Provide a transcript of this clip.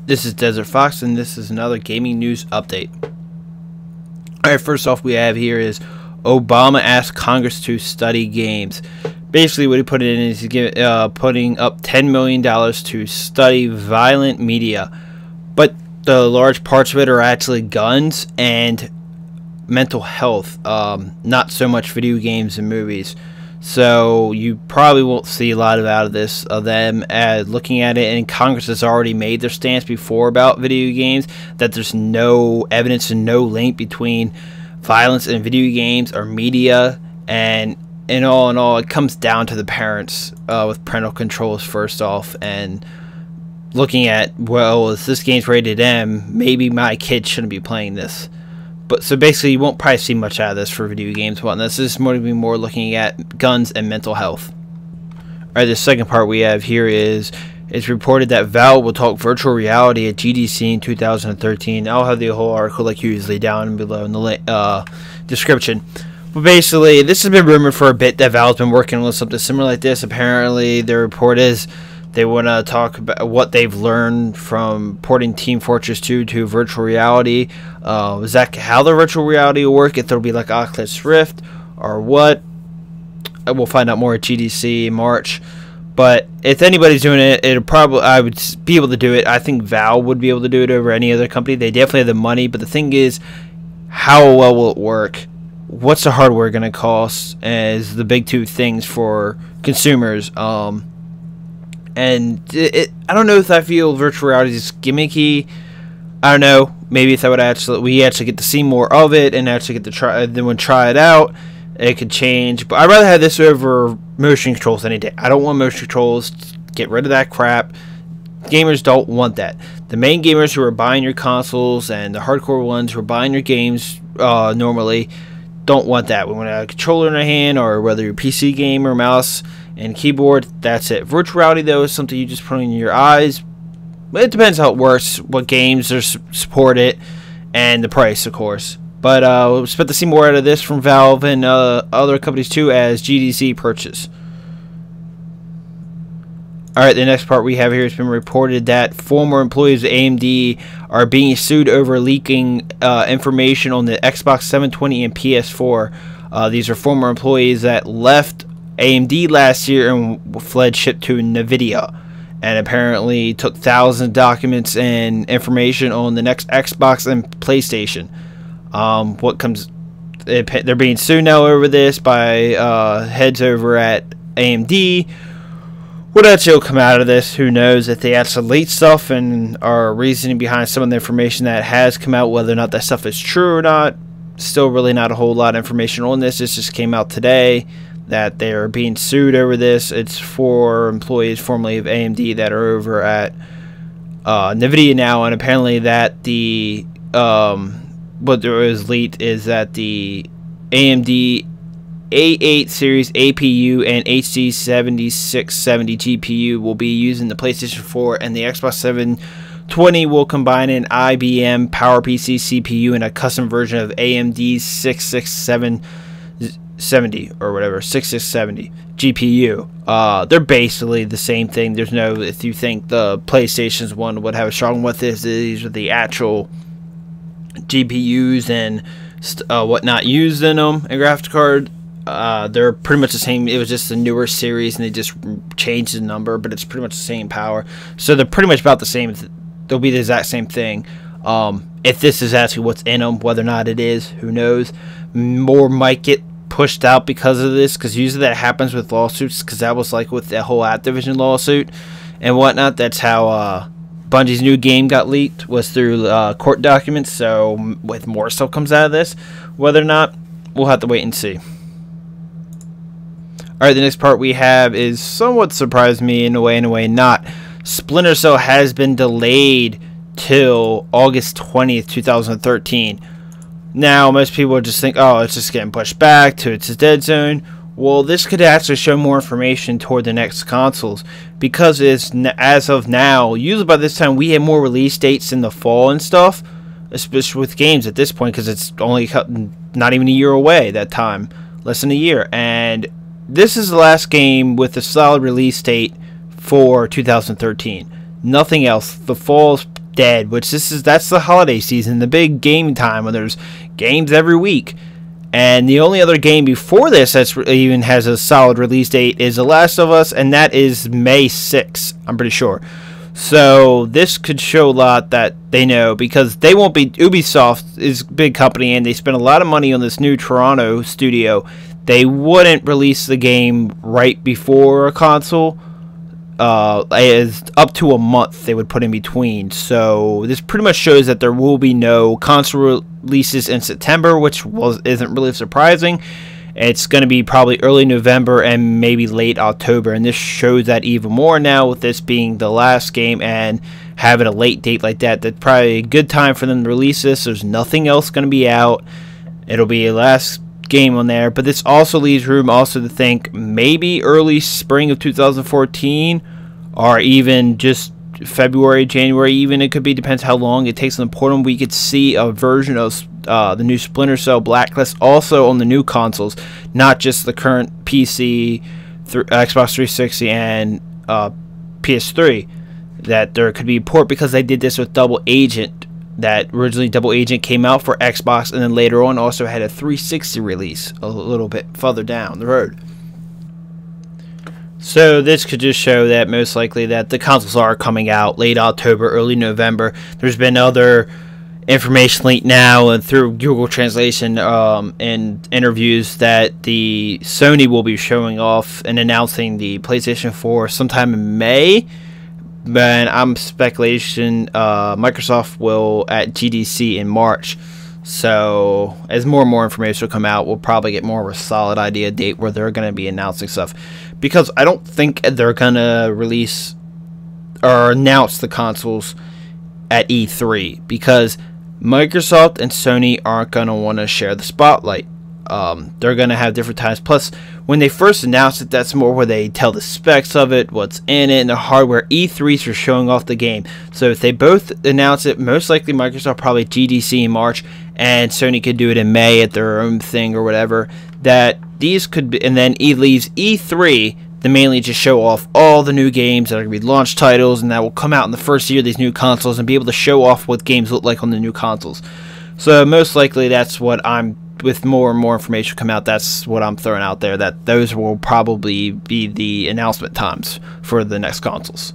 This is Desert Fox, and this is another gaming news update. Alright, first off we have here is Obama asked Congress to study games. Basically what he put in is putting up $10 million to study violent media. But the large parts of it are actually guns and mental health, not so much video games and movies. So you probably won't see a lot out of this of them looking at it, and Congress has already made their stance before about video games, that there's no evidence and no link between violence in video games or media, and in all it comes down to the parents with parental controls first off, and looking at, well, if this game's rated M, maybe my kid shouldn't be playing this. But so basically, you won't probably see much out of this for video games and whatnot. This is going to be more looking at guns and mental health. Alright, the second part we have here is it's reported that Valve will talk virtual reality at GDC in 2013. I'll have the whole article like usually down below in the description. But basically, this has been rumored for a bit that Valve's been working with something similar like this. Apparently, the report is they want to talk about what they've learned from porting Team Fortress 2 to virtual reality. Is that how the virtual reality will work? If there'll be like Oculus Rift or what? We'll find out more at GDC in March. But if anybody's doing it, I would be able to do it. I think Valve would be able to do it over any other company. They definitely have the money. But the thing is, how well will it work? What's the hardware going to cost? Is the big two things for consumers. And I don't know if I feel virtual reality is gimmicky. I don't know. Maybe if I would we actually get to see more of it and actually get to try it out, it could change. But I'd rather have this over motion controls any day. I don't want motion controls. Get rid of that crap. Gamers don't want that. The main gamers who are buying your consoles and the hardcore ones who are buying your games normally don't want that. We want a controller in a hand, or whether you're a PC gamer, mouse and keyboard, that's it. Virtual reality, though, is something you just put in your eyes. It depends how it works, what games are support it, and the price, of course. But we'll expect to see more out of this from Valve and other companies too as GDC purchase. Alright, the next part we have here has been reported that former employees of AMD are being sued over leaking information on the Xbox 720 and PS4. These are former employees that left AMD last year and fled ship to NVIDIA, and apparently took thousands of documents and information on the next Xbox and PlayStation. They're being sued now over this by heads over at AMD. What actually will come out of this, who knows? If they actually leak stuff and are reasoning behind some of the information that has come out, whether or not that stuff is true or not, still really not a whole lot of information on this. This just came out today that they are being sued over this. It's for employees formerly of AMD that are over at NVIDIA now, and apparently that the what there is leaked is that the AMD A8 series APU and HD 7670 GPU will be using the PlayStation 4, and the Xbox 720 will combine an IBM PowerPC CPU and a custom version of AMD's 6670 or whatever 6670 GPU. They're basically the same thing. There's no, if you think the PlayStation's one would have a strong with this, these are the actual GPUs and whatnot used in them, and graphics card. They're pretty much the same. It was just a newer series and they just changed the number, but it's pretty much the same power. So they're pretty much about the same. They'll be the exact same thing. If this is actually what's in them, whether or not it is, who knows. More might get pushed out because of this, because usually that happens with lawsuits, because that was like with the whole Activision lawsuit and whatnot. That's how Bungie's new game got leaked, was through court documents. So with more stuff comes out of this, whether or not, we'll have to wait and see. Alright, the next part we have is somewhat surprised me in a way not. Splinter Cell has been delayed till August 20th, 2013. Now, most people just think, oh, it's just getting pushed back to its dead zone. Well, this could actually show more information toward the next consoles, because it's, as of now, usually by this time we have more release dates in the fall and stuff, especially with games at this point, because it's only not even a year away that time, less than a year. And this is the last game with a solid release date for 2013. Nothing else. The fall is dead, which that's the holiday season, the big game time when there's games every week. And the only other game before this that's even has a solid release date is The Last of Us, and that is May 6th, I'm pretty sure. So this could show a lot that they know, because they won't be. Ubisoft is a big company and they spend a lot of money on this new Toronto studio. They wouldn't release the game right before a console. Is up to a month they would put in between. So this pretty much shows that there will be no console releases in September, which isn't really surprising. It's going to be probably early November and maybe late October, and this shows that even more now with this being the last game and having a late date like that. That's probably a good time for them to release this. There's nothing else going to be out. It'll be a last game on there, but this also leaves room also to think maybe early spring of 2014, or even just February, January even. It could be, depends how long it takes on the portal. We could see a version of the new Splinter Cell Blacklist also on the new consoles, not just the current PC, Xbox 360 and PS3. That there could be a port, because they did this with Double Agent. That originally Double Agent came out for Xbox, and then later on also had a 360 release a little bit further down the road. So this could just show that most likely that the consoles are coming out late October, early November. There's been other information leaked now and through Google Translation and interviews that the Sony will be showing off and announcing the PlayStation 4 sometime in May. But I'm speculation Microsoft will at GDC in March. So as more and more information will come out, we'll probably get more of a solid idea date where they're going to be announcing stuff. Because I don't think they're going to release or announce the consoles at E3. Because Microsoft and Sony aren't going to want to share the spotlight. They're going to have different times. Plus, when they first announced it, that's more where they tell the specs of it, what's in it, and the hardware. E3s are showing off the game. So if they both announce it, most likely Microsoft probably GDC in March, and Sony could do it in May at their own thing or whatever. That these could be, and then leaves E3 to mainly just show off all the new games that are going to be launch titles, and that will come out in the first year of these new consoles, and be able to show off what games look like on the new consoles. So most likely that's what with more and more information come out, that's what I'm throwing out there, that those will probably be the announcement times for the next consoles.